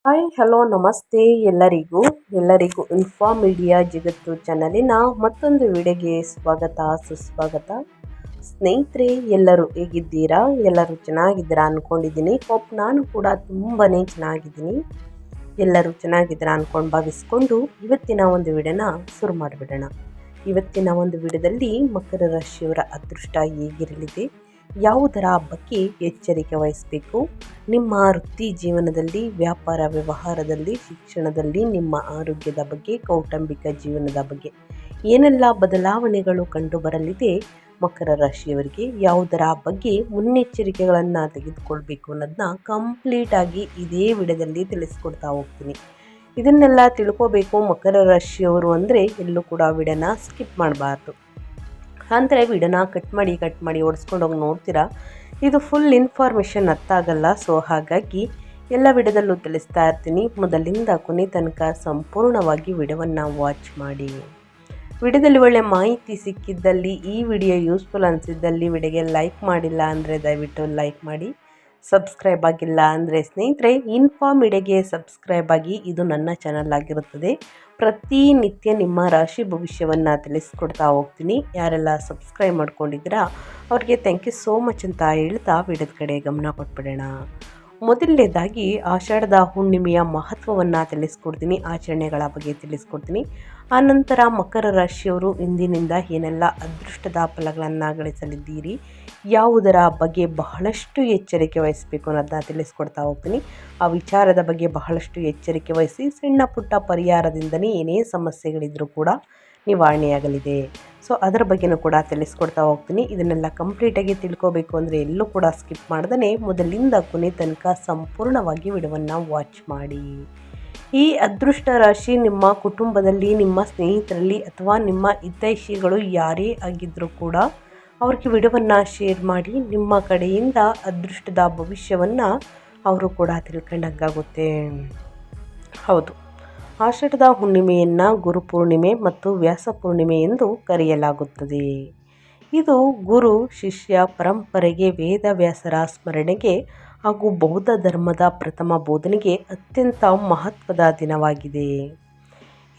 Hi hello ನಮಸ್ತೆ ಎಲ್ಲರಿಗೂ inform media ಜಗತ್ತು ಚಾನಲಿನ ಮತ್ತೊಂದು ವಿಡಿಯೋಗೆ ಸ್ವಾಗತ ಸುಸ್ವಾಗತ. ಸ್ನೇಹಿತರೆ, ಎಲ್ಲರೂ ಹೇಗಿದ್ದೀರಾ? ಎಲ್ಲರೂ ಚೆನ್ನಾಗಿದ್ದೀರಾ ಅಂದ್ಕೊಂಡಿದ್ದೀನಿ. ನಾನು ಕೂಡ ತುಂಬಾ ಚೆನ್ನಾಗಿದ್ದೀನಿ. ಎಲ್ಲರೂ ಚೆನ್ನಾಗಿದ್ದೀರಾ ಅಂದ್ಕೊಂಡು ಭಾವಿಸ್ಕೊಂಡು ಇವತ್ತಿನ ಒಂದು ವಿಡಿಯೋನ ಶುರು ಮಾಡಿಬಿಡೋಣ. ಇವತ್ತಿನ ಒಂದು ವಿಡಿಯೋದಲ್ಲಿ ಮಕರ ರಾಶಿಯವರ ಅದೃಷ್ಟ ಹೇಗಿರಲಿದೆ, ಯಾವುದರ ಬಗ್ಗೆ ಎಚ್ಚರಿಕೆ ವಹಿಸಬೇಕು, ನಿಮ್ಮ ವೃತ್ತಿ ಜೀವನದಲ್ಲಿ, ವ್ಯಾಪಾರ ವ್ಯವಹಾರದಲ್ಲಿ, ಶಿಕ್ಷಣದಲ್ಲಿ, ನಿಮ್ಮ ಆರೋಗ್ಯದ ಬಗ್ಗೆ, ಕೌಟುಂಬಿಕ ಜೀವನದ ಬಗ್ಗೆ ಏನೆಲ್ಲ ಬದಲಾವಣೆಗಳು ಕಂಡು ಬರಲಿದೆ, ಮಕರ ರಾಶಿಯವರಿಗೆ ಯಾವುದರ ಬಗ್ಗೆ ಮುನ್ನೆಚ್ಚರಿಕೆಗಳನ್ನು ತೆಗೆದುಕೊಳ್ಬೇಕು ಅನ್ನೋದನ್ನ ಕಂಪ್ಲೀಟಾಗಿ ಇದೇ ವಿಡಿಯೋದಲ್ಲಿ ತಿಳಿಸ್ಕೊಡ್ತಾ ಹೋಗ್ತೀನಿ. ಇದನ್ನೆಲ್ಲ ತಿಳ್ಕೋಬೇಕು ಮಕರ ರಾಶಿಯವರು ಅಂದರೆ ಎಲ್ಲೂ ಕೂಡ ವಿಡಿಯೋನ ಸ್ಕಿಪ್ ಮಾಡಬಾರ್ದು. ಅಂದರೆ ವಿಡಿಯೋನ ಕಟ್ ಮಾಡಿ ಓಡಿಸ್ಕೊಂಡು ಹೋಗಿ ನೋಡ್ತೀರಾ, ಇದು ಫುಲ್ ಇನ್ಫಾರ್ಮೇಷನ್ ಅರ್ಥ ಆಗಲ್ಲ. ಸೊ ಹಾಗಾಗಿ ಎಲ್ಲ ವಿಡಿಯೋದಲ್ಲೂ ತಿಳಿಸ್ತಾ ಇರ್ತೀನಿ. ಮೊದಲಿಂದ ಕೊನೆ ತನಕ ಸಂಪೂರ್ಣವಾಗಿ ವಿಡಿಯೋವನ್ನು ವಾಚ್ ಮಾಡಿ. ವಿಡಿಯೋದಲ್ಲಿ ಒಳ್ಳೆ ಮಾಹಿತಿ ಸಿಕ್ಕಿದ್ದಲ್ಲಿ, ಈ ವಿಡಿಯೋ ಯೂಸ್ಫುಲ್ ಅನಿಸಿದ್ದಲ್ಲಿ ವಿಡಿಯೋಗೆ ಲೈಕ್ ಮಾಡಿಲ್ಲ ಅಂದರೆ ದಯವಿಟ್ಟು ಲೈಕ್ ಮಾಡಿ. ಸಬ್ಸ್ಕ್ರೈಬ್ ಆಗಿಲ್ಲ ಅಂದರೆ ಸ್ನೇಹಿತರೆ ಇನ್ಫಾರ್ಮ್ ಮೀಡಿಯಾಗೆ ಸಬ್ಸ್ಕ್ರೈಬ್ ಆಗಿ. ಇದು ನನ್ನ ಚಾನಲ್ ಆಗಿರುತ್ತದೆ. ಪ್ರತಿನಿತ್ಯ ನಿಮ್ಮ ರಾಶಿ ಭವಿಷ್ಯವನ್ನು ತಿಳಿಸ್ಕೊಡ್ತಾ ಹೋಗ್ತೀನಿ. ಯಾರೆಲ್ಲ ಸಬ್ಸ್ಕ್ರೈಬ್ ಮಾಡ್ಕೊಂಡಿದ್ದೀರಾ ಅವ್ರಿಗೆ ಥ್ಯಾಂಕ್ ಯು ಸೋ ಮಚ್ ಅಂತ ಹೇಳ್ತಾ ವಿಡಿಯೋದ ಕಡೆ ಗಮನ ಕೊಟ್ಬಿಡೋಣ. ಮೊದಲನೇದಾಗಿ ಆಷಾಢದ ಹುಣ್ಣಿಮೆಯ ಮಹತ್ವವನ್ನು ತಿಳಿಸ್ಕೊಡ್ತೀನಿ, ಆಚರಣೆಗಳ ಬಗ್ಗೆ ತಿಳಿಸ್ಕೊಡ್ತೀನಿ. ಆನಂತರ ಮಕರ ರಾಶಿಯವರು ಇಂದಿನಿಂದ ಏನೆಲ್ಲ ಅದೃಷ್ಟದ ಫಲಗಳನ್ನು ಗಳಿಸಲಿದ್ದೀರಿ, ಯಾವುದರ ಬಗ್ಗೆ ಬಹಳಷ್ಟು ಎಚ್ಚರಿಕೆ ವಹಿಸಬೇಕು ಅನ್ನೋದನ್ನ ತಿಳಿಸ್ಕೊಡ್ತಾ ಹೋಗ್ತೀನಿ. ಆ ವಿಚಾರದ ಬಗ್ಗೆ ಬಹಳಷ್ಟು ಎಚ್ಚರಿಕೆ ವಹಿಸಿ, ಸಣ್ಣ ಪುಟ್ಟ ಪರಿಹಾರದಿಂದನೇ ಏನೇ ಸಮಸ್ಯೆಗಳಿದ್ರೂ ಕೂಡ ನಿವಾರಣೆಯಾಗಲಿದೆ. ಸೊ ಅದರ ಬಗ್ಗೆನೂ ಕೂಡ ತಿಳಿಸ್ಕೊಡ್ತಾ ಹೋಗ್ತೀನಿ. ಇದನ್ನೆಲ್ಲ ಕಂಪ್ಲೀಟಾಗಿ ತಿಳ್ಕೋಬೇಕು ಅಂದರೆ ಎಲ್ಲೂ ಕೂಡ ಸ್ಕಿಪ್ ಮಾಡ್ದೇ ಮೊದಲಿಂದ ಕೊನೆ ತನಕ ಸಂಪೂರ್ಣವಾಗಿ ವಿಡಿಯೋವನ್ನು ವಾಚ್ ಮಾಡಿ. ಈ ಅದೃಷ್ಟ ರಾಶಿ ನಿಮ್ಮ ಕುಟುಂಬದಲ್ಲಿ, ನಿಮ್ಮ ಸ್ನೇಹಿತರಲ್ಲಿ ಅಥವಾ ನಿಮ್ಮ ಹಿತೈಷಿಗಳು ಯಾರೇ ಆಗಿದ್ದರೂ ಕೂಡ ಅವ್ರಿಗೆ ವಿಡಿಯೋವನ್ನು ಶೇರ್ ಮಾಡಿ. ನಿಮ್ಮ ಕಡೆಯಿಂದ ಅದೃಷ್ಟದ ಭವಿಷ್ಯವನ್ನು ಅವರು ಕೂಡ ತಿಳ್ಕೊಂಡಂಗಾಗುತ್ತೆ. ಹೌದು, ಆಷಾಢದ ಹುಣ್ಣಿಮೆಯನ್ನು ಗುರುಪೂರ್ಣಿಮೆ ಮತ್ತು ವ್ಯಾಸ ಪೂರ್ಣಿಮೆ ಎಂದು ಕರೆಯಲಾಗುತ್ತದೆ. ಇದು ಗುರು ಶಿಷ್ಯ ಪರಂಪರೆಗೆ, ವೇದವ್ಯಾಸರ ಸ್ಮರಣೆಗೆ ಹಾಗೂ ಬೌದ್ಧ ಧರ್ಮದ ಪ್ರಥಮ ಬೋಧನೆಗೆ ಅತ್ಯಂತ ಮಹತ್ವದ ದಿನವಾಗಿದೆ.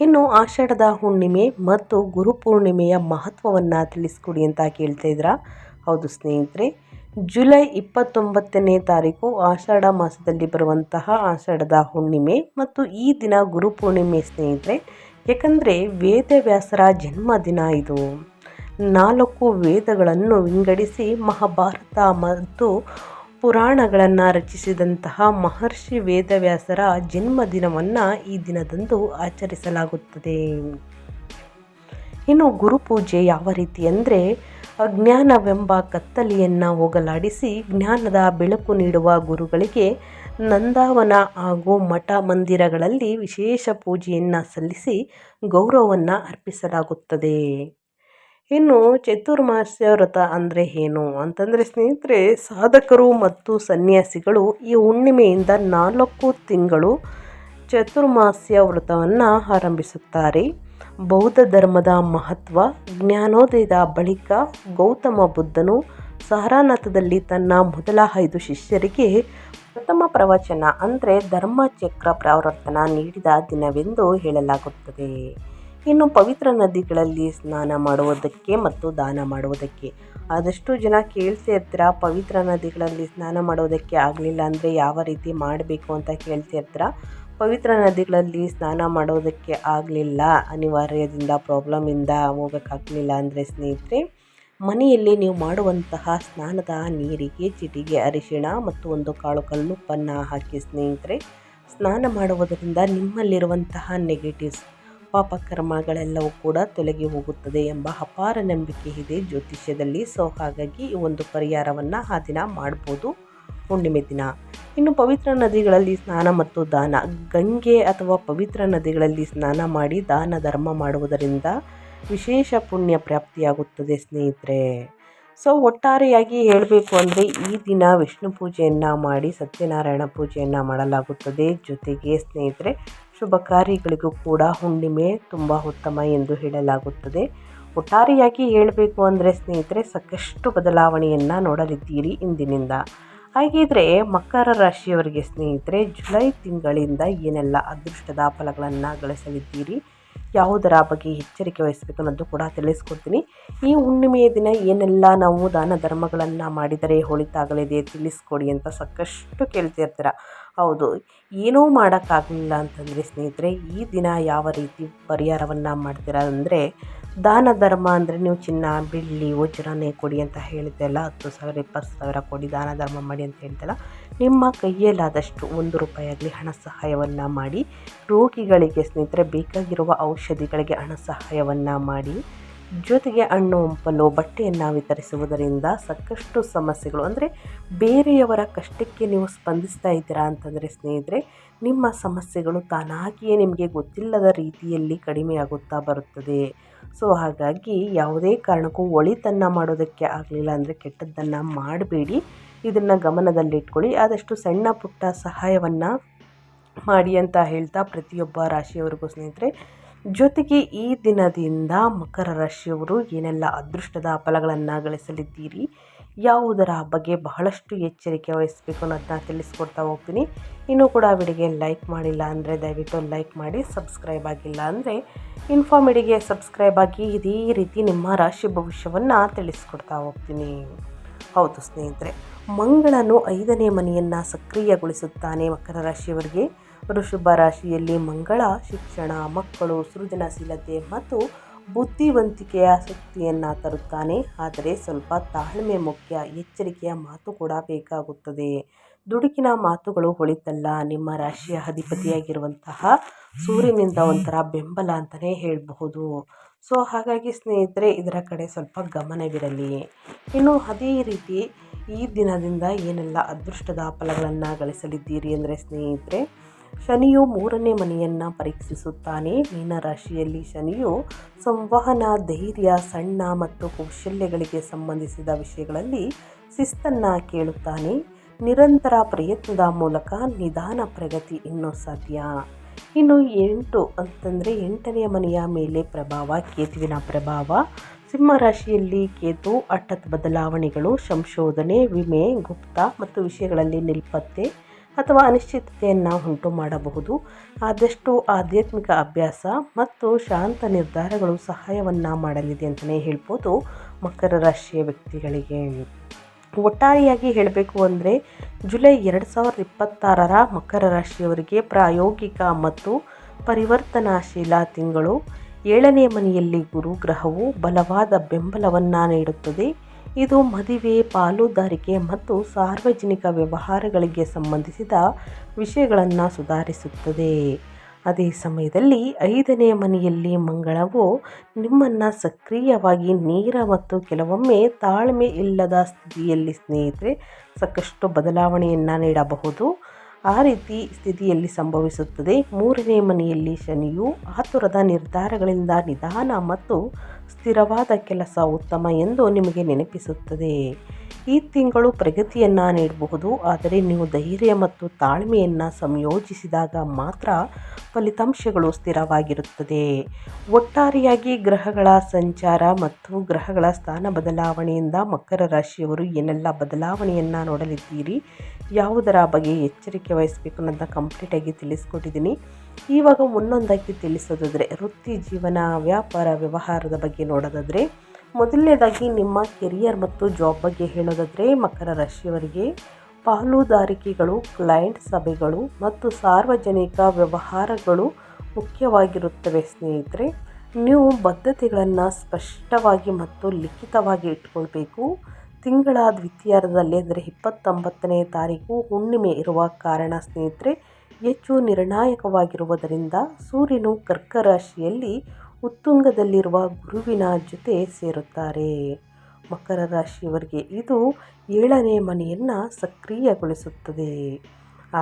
ಇನ್ನು ಆಷಾಢದ ಹುಣ್ಣಿಮೆ ಮತ್ತು ಗುರುಪೂರ್ಣಿಮೆಯ ಮಹತ್ವವನ್ನು ತಿಳಿಸ್ಕೊಡಿ ಅಂತ ಕೇಳ್ತಾ ಇದ್ದೀರಾ? ಹೌದು ಸ್ನೇಹಿತರೆ, ಜುಲೈ 29ನೇ ತಾರೀಕು ಆಷಾಢ ಮಾಸದಲ್ಲಿ ಬರುವಂತಹ ಆಷಾಢದ ಹುಣ್ಣಿಮೆ ಮತ್ತು ಈ ದಿನ ಗುರುಪೂರ್ಣಿಮೆ ಸ್ನೇಹಿತರೆ. ಯಾಕಂದರೆ ವೇದವ್ಯಾಸರ ಜನ್ಮದಿನ ಇದು. 4 ವೇದಗಳನ್ನು ವಿಂಗಡಿಸಿ ಮಹಾಭಾರತ ಮತ್ತು ಪುರಾಣಗಳನ್ನು ರಚಿಸಿದಂತಹ ಮಹರ್ಷಿ ವೇದವ್ಯಾಸರ ಜನ್ಮದಿನವನ್ನು ಈ ದಿನದಂದು ಆಚರಿಸಲಾಗುತ್ತದೆ. ಇನ್ನು ಗುರುಪೂಜೆ ಯಾವ ರೀತಿ ಅಂದರೆ, ಅಜ್ಞಾನವೆಂಬ ಕತ್ತಲೆಯನ್ನು ಹೋಗಲಾಡಿಸಿ ಜ್ಞಾನದ ಬೆಳಕು ನೀಡುವ ಗುರುಗಳಿಗೆ ನಂದಾವನ ಹಾಗೂ ಮಠ ಮಂದಿರಗಳಲ್ಲಿ ವಿಶೇಷ ಪೂಜೆಯನ್ನು ಸಲ್ಲಿಸಿ ಗೌರವವನ್ನು ಅರ್ಪಿಸಲಾಗುತ್ತದೆ. ಇನ್ನು ಚತುರ್ಮಾಸ್ಯ ವ್ರತ ಅಂದರೆ ಏನು ಅಂತಂದರೆ ಸ್ನೇಹಿತರೆ, ಸಾಧಕರು ಮತ್ತು ಸನ್ಯಾಸಿಗಳು ಈ ಹುಣ್ಣಿಮೆಯಿಂದ 4 ತಿಂಗಳು ಚತುರ್ಮಾಸ್ಯ ವ್ರತವನ್ನು ಆರಂಭಿಸುತ್ತಾರೆ. ಬೌದ್ಧ ಧರ್ಮದ ಮಹತ್ವ. ಜ್ಞಾನೋದಯದ ಬಳಿಕ ಗೌತಮ ಬುದ್ಧನು ಸಾರನಾಥದಲ್ಲಿ ತನ್ನ ಮೊದಲ 5 ಶಿಷ್ಯರಿಗೆ ಪ್ರಥಮ ಪ್ರವಚನ ಅಂದರೆ ಧರ್ಮಚಕ್ರ ಪ್ರವರ್ತನ ನೀಡಿದ ದಿನವೆಂದು ಹೇಳಲಾಗುತ್ತದೆ. ಇನ್ನು ಪವಿತ್ರ ನದಿಗಳಲ್ಲಿ ಸ್ನಾನ ಮಾಡುವುದಕ್ಕೆ ಮತ್ತು ದಾನ ಮಾಡುವುದಕ್ಕೆ ಆದಷ್ಟು ಜನ ಕೇಳ್ತಾ ಇರ್ತೀರ, ಪವಿತ್ರ ನದಿಗಳಲ್ಲಿ ಸ್ನಾನ ಮಾಡೋದಕ್ಕೆ ಆಗಲಿಲ್ಲ ಅಂದರೆ ಯಾವ ರೀತಿ ಮಾಡಬೇಕು ಅಂತ ಕೇಳ್ತಾ ಇರ್ತೀರ. ಪವಿತ್ರ ನದಿಗಳಲ್ಲಿ ಸ್ನಾನ ಮಾಡೋದಕ್ಕೆ ಆಗಲಿಲ್ಲ, ಅನಿವಾರ್ಯದಿಂದ ಪ್ರಾಬ್ಲಮಿಂದ ಹೋಗೋಕ್ಕಾಗಲಿಲ್ಲ ಅಂದರೆ ಸ್ನೇಹಿತರೆ, ಮನೆಯಲ್ಲಿ ನೀವು ಮಾಡುವಂತಹ ಸ್ನಾನದ ನೀರಿಗೆ ಚಿಟಿಗೆ ಅರಿಶಿಣ ಮತ್ತು 1 ಕಾಳು ಕಲ್ಲುಪ್ಪನ್ನು ಹಾಕಿ ಸ್ನೇಹಿತರೆ ಸ್ನಾನ ಮಾಡುವುದರಿಂದ ನಿಮ್ಮಲ್ಲಿರುವಂತಹ ನೆಗೆಟಿವ್ಸ್, ಪಾಪಕರ್ಮಗಳೆಲ್ಲವೂ ಕೂಡ ತೊಲಗಿ ಹೋಗುತ್ತದೆ ಎಂಬ ಅಪಾರ ನಂಬಿಕೆ ಇದೆ ಜ್ಯೋತಿಷ್ಯದಲ್ಲಿ. ಸೊ ಹಾಗಾಗಿ ಈ ಒಂದು ಪರಿಹಾರವನ್ನು ಆ ದಿನ ಮಾಡ್ಬೋದು ಹುಣ್ಣಿಮೆ ದಿನ. ಇನ್ನು ಪವಿತ್ರ ನದಿಗಳಲ್ಲಿ ಸ್ನಾನ ಮತ್ತು ದಾನ. ಗಂಗೆ ಅಥವಾ ಪವಿತ್ರ ನದಿಗಳಲ್ಲಿ ಸ್ನಾನ ಮಾಡಿ ದಾನ ಧರ್ಮ ಮಾಡುವುದರಿಂದ ವಿಶೇಷ ಪುಣ್ಯ ಪ್ರಾಪ್ತಿಯಾಗುತ್ತದೆ ಸ್ನೇಹಿತರೆ. ಸೊ ಒಟ್ಟಾರೆಯಾಗಿ ಹೇಳಬೇಕು ಅಂದರೆ ಈ ದಿನ ವಿಷ್ಣು ಪೂಜೆಯನ್ನು ಮಾಡಿ ಸತ್ಯನಾರಾಯಣ ಪೂಜೆಯನ್ನು ಮಾಡಲಾಗುತ್ತದೆ. ಜೊತೆಗೆ ಸ್ನೇಹಿತರೆ, ಶುಭ ಕಾರ್ಯಗಳಿಗೂ ಕೂಡ ಹುಣ್ಣಿಮೆ ತುಂಬ ಉತ್ತಮ ಎಂದು ಹೇಳಲಾಗುತ್ತದೆ. ಒಟ್ಟಾರೆಯಾಗಿ ಹೇಳಬೇಕು ಅಂದರೆ ಸ್ನೇಹಿತರೆ, ಸಾಕಷ್ಟು ಬದಲಾವಣೆಯನ್ನು ನೋಡಲಿದ್ದೀರಿ ಇಂದಿನಿಂದ. ಹಾಗಿದ್ರೆ ಮಕರ ರಾಶಿಯವರಿಗೆ ಸ್ನೇಹಿತರೆ ಜುಲೈ ತಿಂಗಳಿಂದ ಏನೆಲ್ಲ ಅದೃಷ್ಟದ ಫಲಗಳನ್ನು ಗಳಿಸಲಿದ್ದೀರಿ, ಯಾವುದರ ಬಗ್ಗೆ ಎಚ್ಚರಿಕೆ ವಹಿಸಬೇಕು ಅನ್ನೋದು ಕೂಡ ತಿಳಿಸ್ಕೊಡ್ತೀನಿ. ಈ ಹುಣ್ಣಿಮೆಯ ದಿನ ಏನೆಲ್ಲ ನಾವು ದಾನ ಧರ್ಮಗಳನ್ನು ಮಾಡಿದರೆ ಒಳಿತಾಗಲಿದೆ ತಿಳಿಸ್ಕೊಡಿ ಅಂತ ಸಾಕಷ್ಟು ಕೇಳ್ತಿರ್ತೀರ. ಹೌದು, ಏನೂ ಮಾಡೋಕ್ಕಾಗಲಿಲ್ಲ ಅಂತಂದರೆ ಸ್ನೇಹಿತರೆ ಈ ದಿನ ಯಾವ ರೀತಿ ಪರಿಹಾರವನ್ನು ಮಾಡ್ತೀರಾ ಅಂದರೆ, ದಾನ ಧರ್ಮ ಅಂದರೆ ನೀವು ಚಿನ್ನ ಬೆಳ್ಳಿ ವಜ್ರನೇ ಕೊಡಿ ಅಂತ ಹೇಳ್ತಲ್ಲ, 10,000 20,000 ಕೊಡಿ ದಾನ ಧರ್ಮ ಮಾಡಿ ಅಂತ ಹೇಳ್ತಲ್ಲ, ನಿಮ್ಮ ಕೈಯಲ್ಲಾದಷ್ಟು ₹1 ಆಗಲಿ ಹಣ ಸಹಾಯವನ್ನು ಮಾಡಿ. ರೋಗಿಗಳಿಗೆ ಸ್ನೇಹಿತರೆ ಬೇಕಾಗಿರುವ ಔಷಧಿಗಳಿಗೆ ಹಣ ಸಹಾಯವನ್ನು ಮಾಡಿ. ಜೊತೆಗೆ ಹಣ್ಣು ಹಂಪಲು ಬಟ್ಟೆಯನ್ನು ವಿತರಿಸುವುದರಿಂದ ಸಾಕಷ್ಟು ಸಮಸ್ಯೆಗಳು ಅಂದರೆ ಬೇರೆಯವರ ಕಷ್ಟಕ್ಕೆ ನೀವು ಸ್ಪಂದಿಸ್ತಾ ಇದ್ದೀರಾ ಅಂತಂದರೆ ಸ್ನೇಹಿತರೆ ನಿಮ್ಮ ಸಮಸ್ಯೆಗಳು ತಾನಾಗಿಯೇ ನಿಮಗೆ ಗೊತ್ತಿಲ್ಲದ ರೀತಿಯಲ್ಲಿ ಕಡಿಮೆಯಾಗುತ್ತಾ ಬರುತ್ತದೆ. ಸೊ ಹಾಗಾಗಿ ಯಾವುದೇ ಕಾರಣಕ್ಕೂ ಒಳಿತನ್ನು ಮಾಡೋದಕ್ಕೆ ಆಗಲಿಲ್ಲ ಅಂದರೆ ಕೆಟ್ಟದ್ದನ್ನು ಮಾಡಬೇಡಿ. ಇದನ್ನು ಗಮನದಲ್ಲಿಟ್ಕೊಳ್ಳಿ. ಆದಷ್ಟು ಸಣ್ಣ ಪುಟ್ಟ ಸಹಾಯವನ್ನು ಮಾಡಿ ಅಂತ ಹೇಳ್ತಾ ಪ್ರತಿಯೊಬ್ಬ ರಾಶಿಯವರಿಗೂ ಸ್ನೇಹಿತರೆ, ಜೊತೆಗೆ ಈ ದಿನದಿಂದ ಮಕರ ರಾಶಿಯವರು ಏನೆಲ್ಲ ಅದೃಷ್ಟದ ಫಲಗಳನ್ನು ಗಳಿಸಲಿದ್ದೀರಿ, ಯಾವುದರ ಬಗ್ಗೆ ಬಹಳಷ್ಟು ಎಚ್ಚರಿಕೆ ವಹಿಸಬೇಕು ಅನ್ನೋದನ್ನ ತಿಳಿಸ್ಕೊಡ್ತಾ ಹೋಗ್ತೀನಿ. ಇನ್ನೂ ಕೂಡ ವಿಡಿಯೋಗೆ ಲೈಕ್ ಮಾಡಿಲ್ಲ ಅಂದರೆ ದಯವಿಟ್ಟು ಲೈಕ್ ಮಾಡಿ, ಸಬ್ಸ್ಕ್ರೈಬ್ ಆಗಿಲ್ಲ ಅಂದರೆ ಇನ್ಫಾರ್ಮಿಡಿಗೆ ಸಬ್ಸ್ಕ್ರೈಬ್ ಆಗಿ ಇದೇ ರೀತಿ ನಿಮ್ಮ ರಾಶಿ ಭವಿಷ್ಯವನ್ನು ತಿಳಿಸ್ಕೊಡ್ತಾ ಹೋಗ್ತೀನಿ. ಹೌದು ಸ್ನೇಹಿತರೆ, ಮಂಗಳನು 5ನೇ ಮನೆಯನ್ನು ಸಕ್ರಿಯಗೊಳಿಸುತ್ತಾನೆ ಮಕರ ರಾಶಿಯವರಿಗೆ. ವೃಷಭ ರಾಶಿಯಲ್ಲಿ ಮಂಗಳ ಶಿಕ್ಷಣ, ಮಕ್ಕಳು, ಸೃಜನಶೀಲತೆ ಮತ್ತು ಬುದ್ಧಿವಂತಿಕೆಯ ಶಕ್ತಿಯನ್ನು ತರುತ್ತಾನೆ. ಆದರೆ ಸ್ವಲ್ಪ ತಾಳ್ಮೆ ಮುಖ್ಯ, ಎಚ್ಚರಿಕೆಯ ಮಾತು ಕೂಡ ಬೇಕಾಗುತ್ತದೆ. ದುಡುಕಿನ ಮಾತುಗಳು ಒಳಿತಲ್ಲ. ನಿಮ್ಮ ರಾಶಿಯ ಅಧಿಪತಿಯಾಗಿರುವಂತಹ ಸೂರ್ಯನಿಂದ ಒಂಥರ ಬೆಂಬಲ ಅಂತಲೇ ಹೇಳಬಹುದು. ಸೊ ಹಾಗಾಗಿ ಸ್ನೇಹಿತರೆ ಇದರ ಕಡೆ ಸ್ವಲ್ಪ ಗಮನವಿರಲಿ. ಇನ್ನು ಅದೇ ರೀತಿ ಈ ದಿನದಿಂದ ಏನೆಲ್ಲ ಅದೃಷ್ಟದ ಫಲಗಳನ್ನು ಗಳಿಸಲಿದ್ದೀರಿ ಅಂದರೆ ಸ್ನೇಹಿತರೆ, ಶನಿಯು 3ನೇ ಮನೆಯನ್ನು ಪರೀಕ್ಷಿಸುತ್ತಾನೆ. ಮೀನರಾಶಿಯಲ್ಲಿ ಶನಿಯು ಸಂವಹನ, ಧೈರ್ಯ, ಸಣ್ಣ ಮತ್ತು ಕೌಶಲ್ಯಗಳಿಗೆ ಸಂಬಂಧಿಸಿದ ವಿಷಯಗಳಲ್ಲಿ ಶಿಸ್ತನ್ನು ಕೇಳುತ್ತಾನೆ. ನಿರಂತರ ಪ್ರಯತ್ನದ ಮೂಲಕ ನಿಧಾನ ಪ್ರಗತಿ ಇನ್ನೂ ಸಾಧ್ಯ. ಇನ್ನು 8 ಅಂತಂದರೆ 8ನೇ ಮನೆಯ ಮೇಲೆ ಪ್ರಭಾವ, ಕೇತುವಿನ ಪ್ರಭಾವ. ಸಿಂಹರಾಶಿಯಲ್ಲಿ ಕೇತು ಹಠಾತ್ ಬದಲಾವಣೆಗಳು, ಸಂಶೋಧನೆ, ವಿಮೆ, ಗುಪ್ತ ಮತ್ತು ವಿಷಯಗಳಲ್ಲಿ ನಿಲ್ಪತ್ತೆ ಅಥವಾ ಅನಿಶ್ಚಿತತೆಯನ್ನು ಉಂಟು ಮಾಡಬಹುದು. ಆದಷ್ಟು ಆಧ್ಯಾತ್ಮಿಕ ಅಭ್ಯಾಸ ಮತ್ತು ಶಾಂತ ನಿರ್ಧಾರಗಳು ಸಹಾಯವನ್ನು ಮಾಡಲಿದೆ ಅಂತಲೇ ಹೇಳ್ಬೋದು ಮಕರ ರಾಶಿಯ ವ್ಯಕ್ತಿಗಳಿಗೆ. ಒಟ್ಟಾರೆಯಾಗಿ ಹೇಳಬೇಕು ಅಂದರೆ ಜುಲೈ 2026 ಮಕರ ರಾಶಿಯವರಿಗೆ ಪ್ರಾಯೋಗಿಕ ಮತ್ತು ಪರಿವರ್ತನಾಶೀಲ ತಿಂಗಳು. 7ನೇ ಮನೆಯಲ್ಲಿ ಗುರುಗ್ರಹವು ಬಲವಾದ ಬೆಂಬಲವನ್ನು ನೀಡುತ್ತದೆ. ಇದು ಮದುವೆ, ಪಾಲುದಾರಿಕೆ ಮತ್ತು ಸಾರ್ವಜನಿಕ ವ್ಯವಹಾರಗಳಿಗೆ ಸಂಬಂಧಿಸಿದ ವಿಷಯಗಳನ್ನು ಸುಧಾರಿಸುತ್ತದೆ. ಅದೇ ಸಮಯದಲ್ಲಿ 5ನೇ ಮನೆಯಲ್ಲಿ ಮಂಗಳವು ನಿಮ್ಮನ್ನು ಸಕ್ರಿಯವಾಗಿ, ನೇರ ಮತ್ತು ಕೆಲವೊಮ್ಮೆ ತಾಳ್ಮೆ ಇಲ್ಲದ ಸ್ಥಿತಿಯಲ್ಲಿ ಸ್ನೇಹಿತರೆ ಸಾಕಷ್ಟು ಬದಲಾವಣೆಯನ್ನು ನೀಡಬಹುದು. ಆ ರೀತಿ ಸ್ಥಿತಿಯಲ್ಲಿ ಸಂಭವಿಸುತ್ತದೆ. 3ನೇ ಮನೆಯಲ್ಲಿ ಶನಿಯು ಆತುರದ ನಿರ್ಧಾರಗಳಿಂದ ನಿಧಾನ ಮತ್ತು ಸ್ಥಿರವಾದ ಕೆಲಸ ಉತ್ತಮ ಎಂದು ನಿಮಗೆ ನೆನಪಿಸುತ್ತದೆ. ಈ ತಿಂಗಳು ಪ್ರಗತಿಯನ್ನು ನೀಡಬಹುದು, ಆದರೆ ನೀವು ಧೈರ್ಯ ಮತ್ತು ತಾಳ್ಮೆಯನ್ನು ಸಂಯೋಜಿಸಿದಾಗ ಮಾತ್ರ ಫಲಿತಾಂಶಗಳು ಸ್ಥಿರವಾಗಿರುತ್ತದೆ. ಒಟ್ಟಾರೆಯಾಗಿ ಗ್ರಹಗಳ ಸಂಚಾರ ಮತ್ತು ಗ್ರಹಗಳ ಸ್ಥಾನ ಬದಲಾವಣೆಯಿಂದ ಮಕರ ರಾಶಿಯವರು ಏನೆಲ್ಲ ಬದಲಾವಣೆಯನ್ನು ನೋಡಲಿದ್ದೀರಿ, ಯಾವುದರ ಬಗ್ಗೆ ಎಚ್ಚರಿಕೆ ವಹಿಸಬೇಕು ಅನ್ನೋದನ್ನ ಕಂಪ್ಲೀಟಾಗಿ ತಿಳಿಸ್ಕೊಟ್ಟಿದ್ದೀನಿ. ಇವಾಗ ಒಂದೊಂದಾಗಿ ತಿಳಿಸೋದಾದರೆ ವೃತ್ತಿ ಜೀವನ, ವ್ಯಾಪಾರ, ವ್ಯವಹಾರದ ಬಗ್ಗೆ ನೋಡೋದಾದರೆ, ಮೊದಲನೇದಾಗಿ ನಿಮ್ಮ ಕೆರಿಯರ್ ಮತ್ತು ಜಾಬ್ ಬಗ್ಗೆ ಹೇಳೋದಾದರೆ ಮಕರ ರಾಶಿಯವರಿಗೆ ಪಾಲುದಾರಿಕೆಗಳು, ಕ್ಲೈಂಟ್ ಸಭೆಗಳು ಮತ್ತು ಸಾರ್ವಜನಿಕ ವ್ಯವಹಾರಗಳು ಮುಖ್ಯವಾಗಿರುತ್ತವೆ ಸ್ನೇಹಿತರೆ. ನೀವು ಬದ್ಧತೆಗಳನ್ನು ಸ್ಪಷ್ಟವಾಗಿ ಮತ್ತು ಲಿಖಿತವಾಗಿ ಇಟ್ಕೊಳ್ಬೇಕು. ತಿಂಗಳ ದ್ವಿತೀಯಾರ್ಧದಲ್ಲಿ ಅಂದರೆ 29ನೇ ತಾರೀಕು ಹುಣ್ಣಿಮೆ ಇರುವ ಕಾರಣ ಸ್ನೇಹಿತರೆ ಹೆಚ್ಚು ನಿರ್ಣಾಯಕವಾಗಿರುವುದರಿಂದ ಸೂರ್ಯನು ಕರ್ಕ ರಾಶಿಯಲ್ಲಿ ಉತ್ತುಂಗದಲ್ಲಿರುವ ಗುರುವಿನ ಜೊತೆ ಸೇರುತ್ತಾರೆ. ಮಕರ ರಾಶಿಯವರಿಗೆ ಇದು 7ನೇ ಮನೆಯನ್ನು ಸಕ್ರಿಯಗೊಳಿಸುತ್ತದೆ.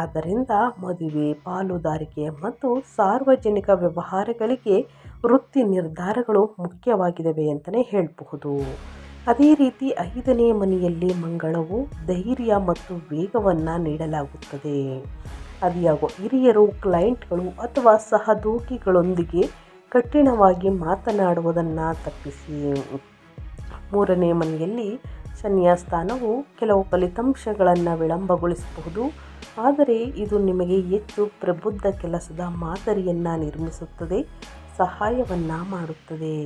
ಆದ್ದರಿಂದ ಮದುವೆ, ಪಾಲುದಾರಿಕೆ ಮತ್ತು ಸಾರ್ವಜನಿಕ ವ್ಯವಹಾರಗಳಿಗೆ ವೃತ್ತಿ ನಿರ್ಧಾರಗಳು ಮುಖ್ಯವಾಗಿದ್ದಾವೆ ಅಂತಲೇ ಹೇಳಬಹುದು. ಅದೇ ರೀತಿ 5ನೇ ಮನೆಯಲ್ಲಿ ಮಂಗಳವು ಧೈರ್ಯ ಮತ್ತು ವೇಗವನ್ನು ನೀಡಲಾಗುತ್ತದೆ. ಅದ್ಯಾಗೋ ಹಿರಿಯರು, ಕ್ಲೈಂಟ್ಗಳು ಅಥವಾ ಸಹೋದ್ಯೋಗಿಗಳೊಂದಿಗೆ ಕಠಿಣವಾಗಿ ಮಾತನಾಡುವುದನ್ನು ತಪ್ಪಿಸಿ. 3ನೇ ಮನೆಯಲ್ಲಿ ಶನಿಯ ಸ್ಥಾನವು ಕೆಲವು ಫಲಿತಾಂಶಗಳನ್ನು ವಿಳಂಬಗೊಳಿಸಬಹುದು, ಆದರೆ ಇದು ನಿಮಗೆ ಹೆಚ್ಚು ಪ್ರಬುದ್ಧ ಕೆಲಸದ ಮಾದರಿಯನ್ನು ನಿರ್ಮಿಸುತ್ತದೆ, ಸಹಾಯವನ್ನು ಮಾಡುತ್ತದೆ.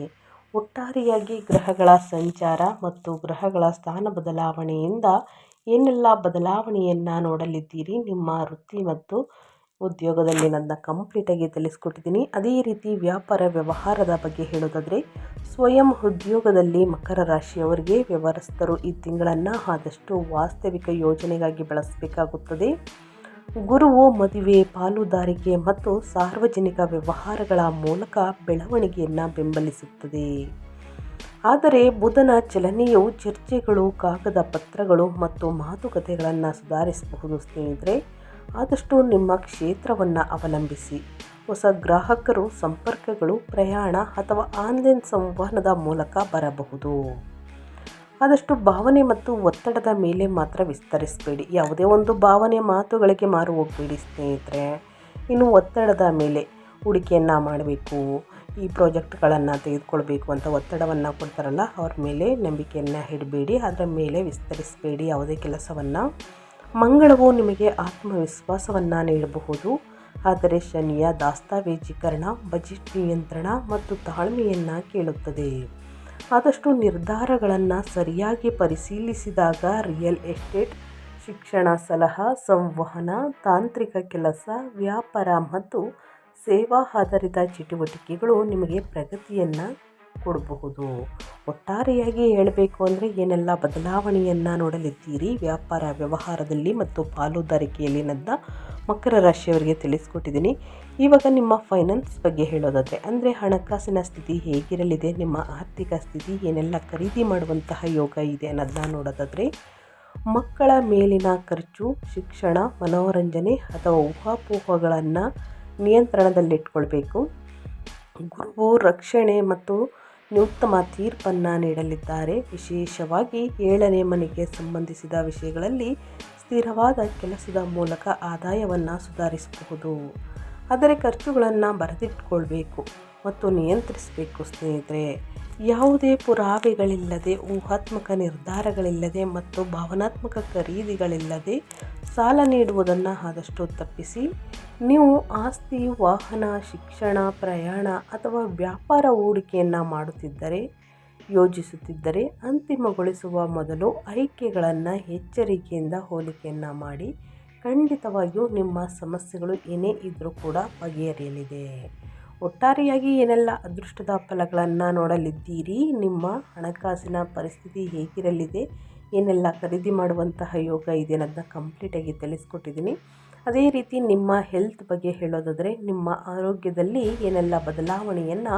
ಒಟ್ಟಾರೆಯಾಗಿ ಗ್ರಹಗಳ ಸಂಚಾರ ಮತ್ತು ಗ್ರಹಗಳ ಸ್ಥಾನ ಬದಲಾವಣೆಯಿಂದ ಏನೆಲ್ಲ ಬದಲಾವಣೆಯನ್ನು ನೋಡಲಿದ್ದೀರಿ ನಿಮ್ಮ ವೃತ್ತಿ ಮತ್ತು ಉದ್ಯೋಗದಲ್ಲಿ ನನ್ನ ಕಂಪ್ಲೀಟಾಗಿ ತಿಳಿಸ್ಕೊಟ್ಟಿದ್ದೀನಿ. ಅದೇ ರೀತಿ ವ್ಯಾಪಾರ ವ್ಯವಹಾರದ ಬಗ್ಗೆ ಹೇಳೋದಾದರೆ, ಸ್ವಯಂ ಉದ್ಯೋಗದಲ್ಲಿ ಮಕರ ರಾಶಿಯವರಿಗೆ ವ್ಯವಸ್ಥರು ಈ ತಿಂಗಳನ್ನು ಆದಷ್ಟು ವಾಸ್ತವಿಕ ಯೋಜನೆಗಾಗಿ ಬಳಸಬೇಕಾಗುತ್ತದೆ. ಗುರುವು ಮದುವೆ, ಪಾಲುದಾರಿಕೆ ಮತ್ತು ಸಾರ್ವಜನಿಕ ವ್ಯವಹಾರಗಳ ಮೂಲಕ ಬೆಳವಣಿಗೆಯನ್ನು ಬೆಂಬಲಿಸುತ್ತದೆ. ಆದರೆ ಬುಧನ ಚಲನೆಯು ಚರ್ಚೆಗಳು, ಕಾಗದ ಪತ್ರಗಳು ಮತ್ತು ಮಾತುಕತೆಗಳನ್ನು ಸುಧಾರಿಸಬಹುದು. ಸ್ನೇಹಿತರೆ, ಆದಷ್ಟು ನಿಮ್ಮ ಕ್ಷೇತ್ರವನ್ನು ಅವಲಂಬಿಸಿ. ಹೊಸ ಗ್ರಾಹಕರು, ಸಂಪರ್ಕಗಳು, ಪ್ರಯಾಣ ಅಥವಾ ಆನ್ಲೈನ್ ಸಂವಹನದ ಮೂಲಕ ಬರಬಹುದು. ಆದಷ್ಟು ಭಾವನೆ ಮತ್ತು ಒತ್ತಡದ ಮೇಲೆ ಮಾತ್ರ ವಿಸ್ತರಿಸಬೇಡಿ. ಯಾವುದೇ ಒಂದು ಭಾವನೆ ಮಾತುಗಳಿಗೆ ಮಾರು ಹೋಗಬೇಡಿ ಸ್ನೇಹಿತರೆ. ಇನ್ನು ಒತ್ತಡದ ಮೇಲೆ ಹೂಡಿಕೆಯನ್ನು ಮಾಡಬೇಕು, ಈ ಪ್ರಾಜೆಕ್ಟ್ಗಳನ್ನು ತೆಗೆದುಕೊಳ್ಬೇಕು ಅಂತ ಒತ್ತಡವನ್ನು ಕೊಡ್ತಾರಲ್ಲ, ಅವ್ರ ಮೇಲೆ ನಂಬಿಕೆಯನ್ನು ಇಡಬೇಡಿ, ಅದರ ಮೇಲೆ ವಿಸ್ತರಿಸಬೇಡಿ ಯಾವುದೇ ಕೆಲಸವನ್ನು. ಮಂಗಳವು ನಿಮಗೆ ಆತ್ಮವಿಶ್ವಾಸವನ್ನು ನೀಡಬಹುದು, ಆದರೆ ಶನಿಯ ದಾಸ್ತಾವೇಜೀಕರಣ, ಬಜೆಟ್ ನಿಯಂತ್ರಣ ಮತ್ತು ತಾಳ್ಮೆಯನ್ನು ಕೇಳುತ್ತದೆ. ಆದಷ್ಟು ನಿರ್ಧಾರಗಳನ್ನು ಸರಿಯಾಗಿ ಪರಿಶೀಲಿಸಿದಾಗ ರಿಯಲ್ ಎಸ್ಟೇಟ್, ಶಿಕ್ಷಣ, ಸಲಹಾ, ಸಂವಹನ, ತಾಂತ್ರಿಕ ಕೆಲಸ, ವ್ಯಾಪಾರ ಮತ್ತು ಸೇವಾ ಆಧಾರಿತ ಚಟುವಟಿಕೆಗಳು ನಿಮಗೆ ಪ್ರಗತಿಯನ್ನು ಕೊಡಬಹುದು. ಒಟ್ಟಾರೆಯಾಗಿ ಹೇಳಬೇಕು ಅಂದರೆ ಏನೆಲ್ಲ ಬದಲಾವಣೆಯನ್ನು ನೋಡಲಿದ್ದೀರಿ ವ್ಯಾಪಾರ ವ್ಯವಹಾರದಲ್ಲಿ ಮತ್ತು ಪಾಲುದಾರಿಕೆಯಲ್ಲಿ ನನ್ನ ಮಕರ ರಾಶಿಯವರಿಗೆ ತಿಳಿಸ್ಕೊಟ್ಟಿದ್ದೀನಿ. ಇವಾಗ ನಿಮ್ಮ ಫೈನಾನ್ಸ್ ಬಗ್ಗೆ ಹೇಳೋದಾದರೆ, ಅಂದರೆ ಹಣಕಾಸಿನ ಸ್ಥಿತಿ ಹೇಗಿರಲಿದೆ, ನಿಮ್ಮ ಆರ್ಥಿಕ ಸ್ಥಿತಿ, ಏನೆಲ್ಲ ಖರೀದಿ ಮಾಡುವಂತಹ ಯೋಗ ಇದೆ ಅನ್ನೋದನ್ನ ನೋಡೋದಾದರೆ, ಮಕ್ಕಳ ಮೇಲಿನ ಖರ್ಚು, ಶಿಕ್ಷಣ, ಮನೋರಂಜನೆ ಅಥವಾ ಊಹಾಪೋಹಗಳನ್ನು ನಿಯಂತ್ರಣದಲ್ಲಿಟ್ಕೊಳ್ಬೇಕು. ಗುರುವು ರಕ್ಷಣೆ ಮತ್ತು ಉತ್ತಮ ತೀರ್ಪನ್ನು ನೀಡಲಿದ್ದಾರೆ. ವಿಶೇಷವಾಗಿ 7ನೇ ಮನೆಗೆ ಸಂಬಂಧಿಸಿದ ವಿಷಯಗಳಲ್ಲಿ ಸ್ಥಿರವಾದ ಕೆಲಸದ ಮೂಲಕ ಆದಾಯವನ್ನು ಸುಧಾರಿಸಬಹುದು. ಆದರೆ ಖರ್ಚುಗಳನ್ನು ಬರೆದಿಟ್ಕೊಳ್ಬೇಕು ಮತ್ತು ನಿಯಂತ್ರಿಸಬೇಕು ಸ್ನೇಹಿತರೆ. ಯಾವುದೇ ಪುರಾವೆಗಳಿಲ್ಲದೆ, ಊಹಾತ್ಮಕ ನಿರ್ಧಾರಗಳಿಲ್ಲದೆ ಮತ್ತು ಭಾವನಾತ್ಮಕ ಖರೀದಿಗಳಿಲ್ಲದೆ ಸಾಲ ನೀಡುವುದನ್ನು ಆದಷ್ಟು ತಪ್ಪಿಸಿ. ನೀವು ಆಸ್ತಿ, ವಾಹನ, ಶಿಕ್ಷಣ, ಪ್ರಯಾಣ ಅಥವಾ ವ್ಯಾಪಾರ ಹೂಡಿಕೆಯನ್ನು ಯೋಜಿಸುತ್ತಿದ್ದರೆ ಅಂತಿಮಗೊಳಿಸುವ ಮೊದಲು ಆಯ್ಕೆಗಳನ್ನು ಎಚ್ಚರಿಕೆಯಿಂದ ಹೋಲಿಕೆಯನ್ನು ಮಾಡಿ. ಖಂಡಿತವಾಗಿಯೂ ನಿಮ್ಮ ಸಮಸ್ಯೆಗಳು ಏನೇ ಇದ್ದರೂ ಕೂಡ ಬಗೆಹರಿಯಲಿದೆ. ಒಟ್ಟಾರೆಯಾಗಿ ಏನೆಲ್ಲ ಅದೃಷ್ಟದ ಫಲಗಳನ್ನು ನೋಡಲಿದ್ದೀರಿ, ನಿಮ್ಮ ಹಣಕಾಸಿನ ಪರಿಸ್ಥಿತಿ ಹೇಗಿರಲಿದೆ, ಏನೆಲ್ಲ ಖರೀದಿ ಮಾಡುವಂತಹ ಯೋಗ ಇದೆ ಅನ್ನೋದನ್ನ ಕಂಪ್ಲೀಟಾಗಿ ತಿಳಿಸ್ಕೊಟ್ಟಿದ್ದೀನಿ. ಅದೇ ರೀತಿ ನಿಮ್ಮ ಹೆಲ್ತ್ ಬಗ್ಗೆ ಹೇಳೋದಾದರೆ, ನಿಮ್ಮ ಆರೋಗ್ಯದಲ್ಲಿ ಏನೆಲ್ಲ ಬದಲಾವಣೆಯನ್ನು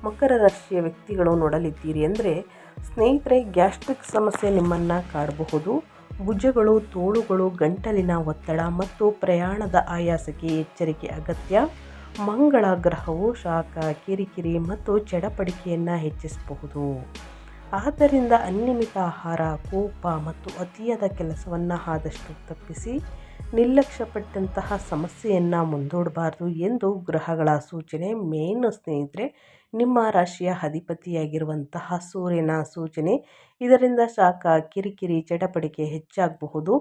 ಮಕರ ರಾಶಿಯ ವ್ಯಕ್ತಿಗಳು ನೋಡಲಿದ್ದೀರಿ ಅಂದರೆ, ಸ್ನೇಹಿತರೆ, ಗ್ಯಾಸ್ಟ್ರಿಕ್ ಸಮಸ್ಯೆ ನಿಮ್ಮನ್ನು ಕಾಡಬಹುದು. ಭುಜಗಳು, ತೋಳುಗಳು, ಗಂಟಲಿನ ಒತ್ತಡ ಮತ್ತು ಪ್ರಯಾಣದ ಆಯಾಸಕ್ಕೆ ಎಚ್ಚರಿಕೆ ಅಗತ್ಯ. ಮಂಗಳ ಗ್ರಹವು ಶಾಖ, ಕಿರಿಕಿರಿ ಮತ್ತು ಚಡಪಡಿಕೆಯನ್ನು ಹೆಚ್ಚಿಸಬಹುದು. ಆದ್ದರಿಂದ ಅನಿಯಮಿತ ಆಹಾರ, ಕೋಪ ಮತ್ತು ಅತಿಯಾದ ಕೆಲಸವನ್ನು ಆದಷ್ಟು ತಪ್ಪಿಸಿ. ನಿರ್ಲಕ್ಷ್ಯಪಟ್ಟಂತಹ ಸಮಸ್ಯೆಯನ್ನು ಮುಂದೂಡಬಾರದು ಎಂದು ಗ್ರಹಗಳ ಸೂಚನೆ. ಮೇನ್ ಸ್ನೇಹಿತರೆ, ನಿಮ್ಮ ರಾಶಿಯ ಅಧಿಪತಿಯಾಗಿರುವಂತಹ ಸೂರ್ಯನ ಸೂಚನೆ. ಇದರಿಂದ ಶಾಖ, ಕಿರಿಕಿರಿ, ಚಡಪಡಿಕೆ ಹೆಚ್ಚಾಗಬಹುದು.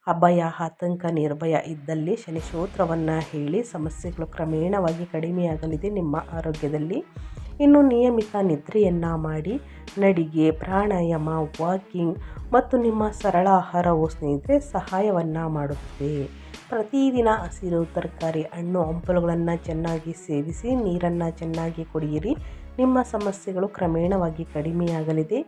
ಅಭಯ, ಆತಂಕ, ನಿರ್ಭಯ ಇದ್ದಲ್ಲಿ ಶನಿ ಸ್ತೋತ್ರವನ್ನು ಹೇಳಿ ಸಮಸ್ಯೆಗಳು ಕ್ರಮೇಣವಾಗಿ ಕಡಿಮೆಯಾಗಲಿದೆ ನಿಮ್ಮ ಆರೋಗ್ಯದಲ್ಲಿ. ಇನ್ನು ನಿಯಮಿತ ನಿದ್ರೆಯನ್ನು ಮಾಡಿ. ನಡಿಗೆ, ಪ್ರಾಣಾಯಾಮ, ವಾಕಿಂಗ್ ಮತ್ತು ನಿಮ್ಮ ಸರಳ ಆಹಾರವು ಸ್ನೇಹಿತರೆ ಸಹಾಯವನ್ನು ಮಾಡುತ್ತದೆ. ಪ್ರತಿದಿನ ಹಸಿರು ತರಕಾರಿ, ಹಣ್ಣು ಹಂಪಲುಗಳನ್ನು ಚೆನ್ನಾಗಿ ಸೇವಿಸಿ, ನೀರನ್ನು ಚೆನ್ನಾಗಿ ಕುಡಿಯಿರಿ. ನಿಮ್ಮ ಸಮಸ್ಯೆಗಳು ಕ್ರಮೇಣವಾಗಿ ಕಡಿಮೆಯಾಗಲಿದೆ.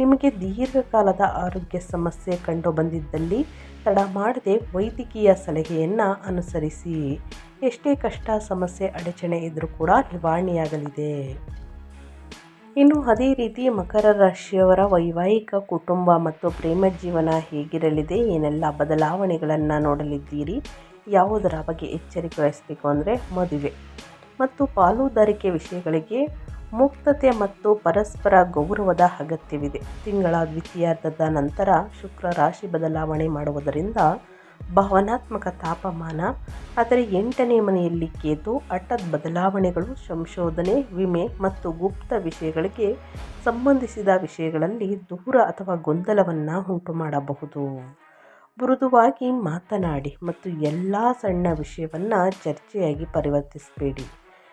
ನಿಮಗೆ ದೀರ್ಘಕಾಲದ ಆರೋಗ್ಯ ಸಮಸ್ಯೆ ಕಂಡು ಬಂದಿದ್ದಲ್ಲಿ ತಡ ಮಾಡದೆ ವೈದ್ಯಕೀಯ ಸಲಹೆಯನ್ನು ಅನುಸರಿಸಿ. ಎಷ್ಟೇ ಕಷ್ಟ, ಸಮಸ್ಯೆ, ಅಡಚಣೆ ಇದ್ದರೂ ಕೂಡ ನಿವಾರಣೆಯಾಗಲಿದೆ. ಇನ್ನು ಅದೇ ರೀತಿ ಮಕರ ರಾಶಿಯವರ ವೈವಾಹಿಕ, ಕುಟುಂಬ ಮತ್ತು ಪ್ರೇಮ ಜೀವನ ಹೇಗಿರಲಿದೆ, ಏನೆಲ್ಲ ಬದಲಾವಣೆಗಳನ್ನು ನೋಡಲಿದ್ದೀರಿ, ಯಾವುದರ ಬಗ್ಗೆ ಎಚ್ಚರಿಕೆ ವಹಿಸಬೇಕು ಅಂದರೆ, ಮದುವೆ ಮತ್ತು ಪಾಲುದಾರಿಕೆ ವಿಷಯಗಳಿಗೆ ಮುಕ್ತತೆ ಮತ್ತು ಪರಸ್ಪರ ಗೌರವದ ಅಗತ್ಯವಿದೆ. ತಿಂಗಳ ದ್ವಿತೀಯಾರ್ಧದ ನಂತರ ಶುಕ್ರ ರಾಶಿ ಬದಲಾವಣೆ ಮಾಡುವುದರಿಂದ ಭಾವನಾತ್ಮಕ ತಾಪಮಾನ. ಆದರೆ 8ನೇ ಮನೆಯಲ್ಲಿ ಕೇತು ಹಠಾತ್ ಬದಲಾವಣೆಗಳು, ಸಂಶೋಧನೆ, ವಿಮೆ ಮತ್ತು ಗುಪ್ತ ವಿಷಯಗಳಿಗೆ ಸಂಬಂಧಿಸಿದ ವಿಷಯಗಳಲ್ಲಿ ದೂರ ಅಥವಾ ಗೊಂದಲವನ್ನು ಉಂಟು ಮಾಡಬಹುದು. ಮೃದುವಾಗಿ ಮಾತನಾಡಿ ಮತ್ತು ಎಲ್ಲ ಸಣ್ಣ ವಿಷಯವನ್ನು ಚರ್ಚೆಯಾಗಿ ಪರಿವರ್ತಿಸಬೇಡಿ.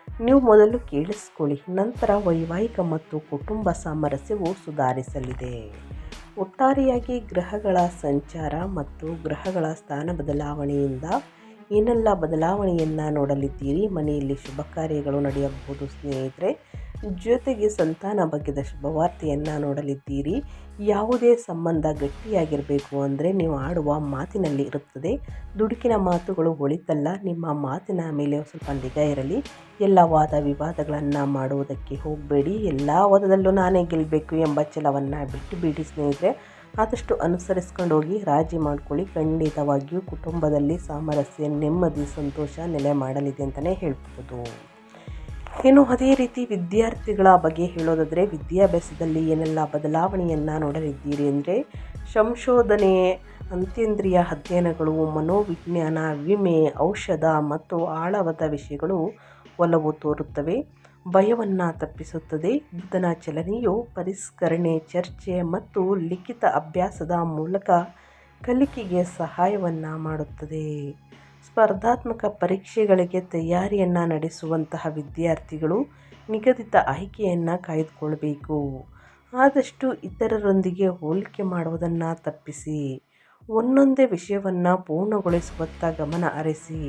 ನೀವು ಮೊದಲು ಕೇಳಿಸ್ಕೊಳ್ಳಿ, ನಂತರ ವೈವಾಹಿಕ ಮತ್ತು ಕುಟುಂಬ ಸಾಮರಸ್ಯವು ಸುಧಾರಿಸಲಿದೆ. ಒಟ್ಟಾರೆಯಾಗಿ ಗ್ರಹಗಳ ಸಂಚಾರ ಮತ್ತು ಗ್ರಹಗಳ ಸ್ಥಾನ ಬದಲಾವಣೆಯಿಂದ ಏನೆಲ್ಲ ಬದಲಾವಣೆಯನ್ನು ನೋಡಲಿದ್ದೀರಿ? ಮನೆಯಲ್ಲಿ ಶುಭ ಕಾರ್ಯಗಳು ನಡೆಯಬಹುದು ಸ್ನೇಹಿತರೆ. ಜೊತೆಗೆ ಸಂತಾನ ಬಗ್ಗೆದ ಶುಭವಾರ್ತೆಯನ್ನು ನೋಡಲಿದ್ದೀರಿ. ಯಾವುದೇ ಸಂಬಂಧ ಗಟ್ಟಿಯಾಗಿರಬೇಕು ಅಂದರೆ ನೀವು ಆಡುವ ಮಾತಿನಲ್ಲಿ ಇರುತ್ತದೆ. ದುಡುಕಿನ ಮಾತುಗಳು ಒಳಿತಲ್ಲ. ನಿಮ್ಮ ಮಾತಿನ ಮೇಲೆ ಸ್ವಲ್ಪ ನಿಗಾ ಇರಲಿ. ಎಲ್ಲ ವಾದ ವಿವಾದಗಳನ್ನು ಮಾಡುವುದಕ್ಕೆ ಹೋಗಬೇಡಿ. ಎಲ್ಲ ವಾದದಲ್ಲೂ ನಾನೇ ಗೆಲ್ಲಬೇಕು ಎಂಬ ಛಲವನ್ನು ಬಿಟ್ಟು ಸ್ನೇಹಿತರೆ. ಆದಷ್ಟು ಅನುಸರಿಸ್ಕೊಂಡು ಹೋಗಿ, ರಾಜಿ ಮಾಡ್ಕೊಳ್ಳಿ. ಖಂಡಿತವಾಗಿಯೂ ಕುಟುಂಬದಲ್ಲಿ ಸಾಮರಸ್ಯ, ನೆಮ್ಮದಿ, ಸಂತೋಷ ನೆಲೆ ಮಾಡಲಿದೆ ಅಂತಲೇ ಹೇಳ್ಬೋದು. ಇನ್ನು ಅದೇ ರೀತಿ ವಿದ್ಯಾರ್ಥಿಗಳ ಬಗ್ಗೆ ಹೇಳೋದಾದರೆ, ವಿದ್ಯಾಭ್ಯಾಸದಲ್ಲಿ ಏನೆಲ್ಲ ಬದಲಾವಣೆಯನ್ನು ನೋಡಲಿದ್ದೀರಿ ಅಂದರೆ, ಸಂಶೋಧನೆ, ಅಂತೇಂದ್ರಿಯ ಅಧ್ಯಯನಗಳು, ಮನೋವಿಜ್ಞಾನ, ವಿಮೆ, ಔಷಧ ಮತ್ತು ಆಳವಾದ ವಿಷಯಗಳು ಒಲವು ತೋರುತ್ತವೆ. ಭಯವನ್ನು ತಪ್ಪಿಸುತ್ತದೆ. ಬುಧನ ಚಲನೆಯು ಪರಿಷ್ಕರಣೆ, ಚರ್ಚೆ ಮತ್ತು ಲಿಖಿತ ಅಭ್ಯಾಸದ ಮೂಲಕ ಕಲಿಕೆಗೆ ಸಹಾಯವನ್ನು ಮಾಡುತ್ತದೆ. ಸ್ಪರ್ಧಾತ್ಮಕ ಪರೀಕ್ಷೆಗಳಿಗೆ ತಯಾರಿಯನ್ನು ನಡೆಸುವಂತಹ ವಿದ್ಯಾರ್ಥಿಗಳು ನಿಗದಿತ ಆಯ್ಕೆಯನ್ನು ಕಾಯ್ದುಕೊಳ್ಬೇಕು. ಆದಷ್ಟು ಇತರರೊಂದಿಗೆ ಹೋಲಿಕೆ ಮಾಡುವುದನ್ನು ತಪ್ಪಿಸಿ. ಒಂದೊಂದೇ ವಿಷಯವನ್ನು ಪೂರ್ಣಗೊಳಿಸುವತ್ತ ಗಮನ ಹರಿಸಿ.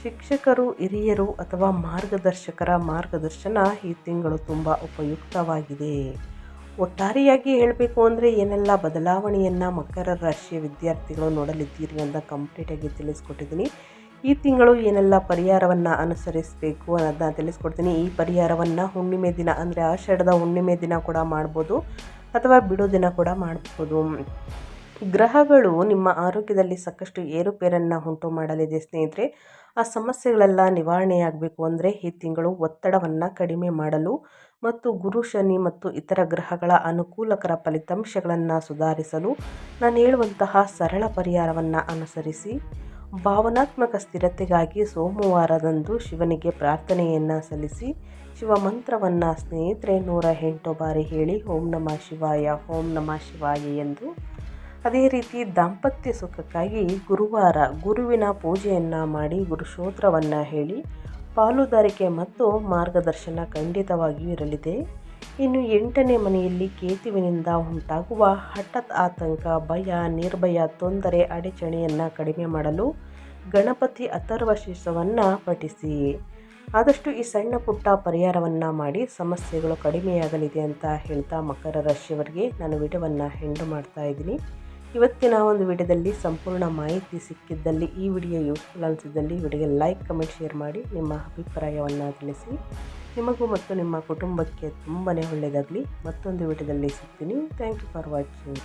ಶಿಕ್ಷಕರು, ಹಿರಿಯರು ಅಥವಾ ಮಾರ್ಗದರ್ಶಕರ ಮಾರ್ಗದರ್ಶನ ಈ ತಿಂಗಳು ತುಂಬ ಉಪಯುಕ್ತವಾಗಿದೆ. ಒಟ್ಟಾರೆಯಾಗಿ ಹೇಳಬೇಕು ಅಂದರೆ ಏನೆಲ್ಲ ಬದಲಾವಣೆಯನ್ನು ಮಕರ ರಾಶಿಯ ವಿದ್ಯಾರ್ಥಿಗಳು ನೋಡಲಿದ್ದೀರಿ ಅಂತ ಕಂಪ್ಲೀಟಾಗಿ ತಿಳಿಸ್ಕೊಟ್ಟಿದ್ದೀನಿ. ಈ ತಿಂಗಳು ಏನೆಲ್ಲ ಪರಿಹಾರವನ್ನು ಅನುಸರಿಸಬೇಕು ಅನ್ನೋದನ್ನ ತಿಳಿಸ್ಕೊಡ್ತೀನಿ. ಈ ಪರಿಹಾರವನ್ನು ಹುಣ್ಣಿಮೆ ದಿನ ಅಂದರೆ ಆಷಾಢದ ಹುಣ್ಣಿಮೆ ದಿನ ಕೂಡ ಮಾಡ್ಬೋದು ಅಥವಾ ಬಿಡೋ ದಿನ ಕೂಡ ಮಾಡ್ಬೋದು. ಗ್ರಹಗಳು ನಿಮ್ಮ ಆರೋಗ್ಯದಲ್ಲಿ ಸಾಕಷ್ಟು ಏರುಪೇರನ್ನು ಉಂಟು ಮಾಡಲಿದೆ ಸ್ನೇಹಿತರೆ. ಆ ಸಮಸ್ಯೆಗಳೆಲ್ಲ ನಿವಾರಣೆಯಾಗಬೇಕು ಅಂದರೆ ಈ ತಿಂಗಳು ಒತ್ತಡವನ್ನು ಕಡಿಮೆ ಮಾಡಲು ಮತ್ತು ಗುರು, ಶನಿ ಮತ್ತು ಇತರ ಗ್ರಹಗಳ ಅನುಕೂಲಕರ ಫಲಿತಾಂಶಗಳನ್ನು ಸುಧಾರಿಸಲು ನಾನು ಹೇಳುವಂತಹ ಸರಳ ಪರಿಹಾರವನ್ನು ಅನುಸರಿಸಿ. ಭಾವನಾತ್ಮಕ ಸ್ಥಿರತೆಗಾಗಿ ಸೋಮವಾರದಂದು ಶಿವನಿಗೆ ಪ್ರಾರ್ಥನೆಯನ್ನು ಸಲ್ಲಿಸಿ. ಶಿವ ಮಂತ್ರವನ್ನು ಸ್ನೇಹಿತರೆ 108 ಬಾರಿ ಹೇಳಿ, ಓಂ ನಮಃ ಶಿವಾಯ, ಓಂ ನಮಃ ಶಿವಾಯ ಎಂದು. ಅದೇ ರೀತಿ ದಾಂಪತ್ಯ ಸುಖಕ್ಕಾಗಿ ಗುರುವಾರ ಗುರುವಿನ ಪೂಜೆಯನ್ನು ಮಾಡಿ, ಗುರು ಸ್ತೋತ್ರವನ್ನು ಹೇಳಿ. ಪಾಲುದಾರಿಕೆ ಮತ್ತು ಮಾರ್ಗದರ್ಶನ ಖಂಡಿತವಾಗಿಯೂ ಇರಲಿದೆ. ಇನ್ನು 8ನೇ ಮನೆಯಲ್ಲಿ ಕೇತುವಿನಿಂದ ಉಂಟಾಗುವ ಹಠಾತ್ ಆತಂಕ, ಭಯ, ನಿರ್ಭಯ, ತೊಂದರೆ, ಅಡಚಣೆಯನ್ನು ಕಡಿಮೆ ಮಾಡಲು ಗಣಪತಿ ಅಥರ್ವ ಶೀರ್ಷವನ್ನು ಪಠಿಸಿ. ಆದಷ್ಟು ಈ ಸಣ್ಣ ಪುಟ್ಟ ಪರಿಹಾರವನ್ನು ಮಾಡಿ ಸಮಸ್ಯೆಗಳು ಕಡಿಮೆಯಾಗಲಿದೆ ಅಂತ ಹೇಳ್ತಾ ಮಕರ ರಾಶಿಯವರಿಗೆ ನಾನು ವಿಡಿಯೋವನ್ನು ಎಂಡ್ ಮಾಡ್ತಾ ಇದ್ದೀನಿ. ಇವತ್ತಿನ ಒಂದು ವಿಡಿಯೋದಲ್ಲಿ ಸಂಪೂರ್ಣ ಮಾಹಿತಿ ಸಿಕ್ಕಿದ್ದಲ್ಲಿ, ಈ ವಿಡಿಯೋ ಯೂಸ್ಫುಲ್ ಅನಿಸಿದ್ದಲ್ಲಿ ವಿಡಿಯೋಗೆ ಲೈಕ್, ಕಮೆಂಟ್, ಶೇರ್ ಮಾಡಿ ನಿಮ್ಮ ಅಭಿಪ್ರಾಯವನ್ನು ತಿಳಿಸಿ. ನಿಮಗೂ ಮತ್ತು ನಿಮ್ಮ ಕುಟುಂಬಕ್ಕೆ ತುಂಬಾ ಒಳ್ಳೆಯದಾಗಲಿ. ಮತ್ತೊಂದು ವಿಡಿಯೋದಲ್ಲಿ ಸಿಗ್ತೀನಿ. Thank you for watching.